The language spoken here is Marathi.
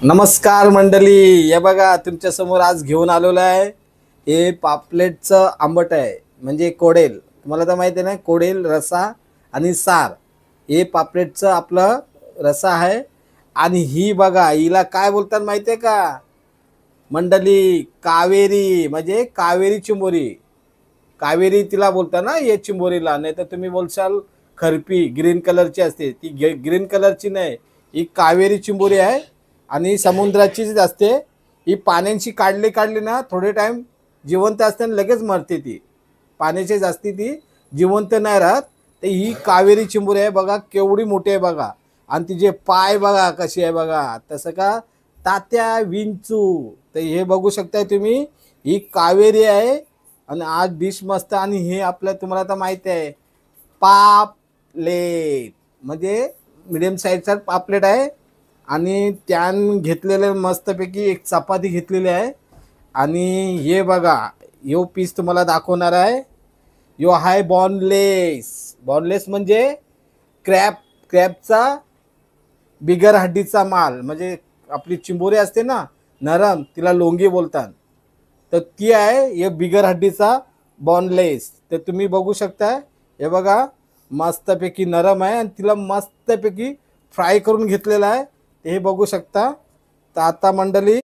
नमस्कार मंडळी, हे बघा तुमच्या समोर आज घेऊन आलेलो आहे. हे पापलेटचं आंबट आहे, म्हणजे कोडेल. तुम्हाला तर माहिती आहे ना, कोडेल रसा आणि सार. हे पापलेटचं आपलं रसा आहे. आणि ही बघा, हिला काय बोलतात माहिती आहे का मंडळी? कावेरी, म्हणजे कावेरी चिंबोरी. कावेरी तिला बोलता ना, हे चिंबोरीला. नाही तर तुम्ही बोलशाल खरपी, ग्रीन कलरची असते ती. ग्रीन कलरची नाही, ही कावेरी चिंबोरी आहे आणि समुद्राचीच असते. ही पाण्याची काढली काढली ना, थोडे टाईम जिवंत असते आणि लगेच मरते ती. पाण्याची जास्ती ती जिवंत नाही राहत. तर ही कावेरी चिंबोरी आहे बघा, केवढी मोठी आहे बघा. आणि तिचे पाय बघा कशी आहे बघा, तसं का तात्या विंचू. तर हे बघू शकताय तुम्ही, ही कावेरी आहे. आणि आज डिश मस्त. आणि हे आपलं तुम्हाला तर माहिती आहे, पापलेट म्हणजे मिडियम साईजचा पापलेट आहे. आणि त्यान घेतलेलं मस्तपैकी एक चपाती घेतलेली आहे. आणि हे बघा, यो पीस तुम्हाला दाखवणार आहे. यो आहे बॉनलेस. बॉनलेस म्हणजे क्रॅब. क्रॅबचा बिगर हड्डीचा माल. म्हणजे आपली चिंबोरी असते ना नरम, तिला लोंगी बोलतात. तर ती आहे हे बिगर हड्डीचा बॉनलेस. तर तुम्ही बघू शकता, हे बघा मस्तपैकी नरम आहे आणि तिला मस्तपैकी फ्राय करून घेतलेला आहे. हे बघू शकता. तर आता मंडळी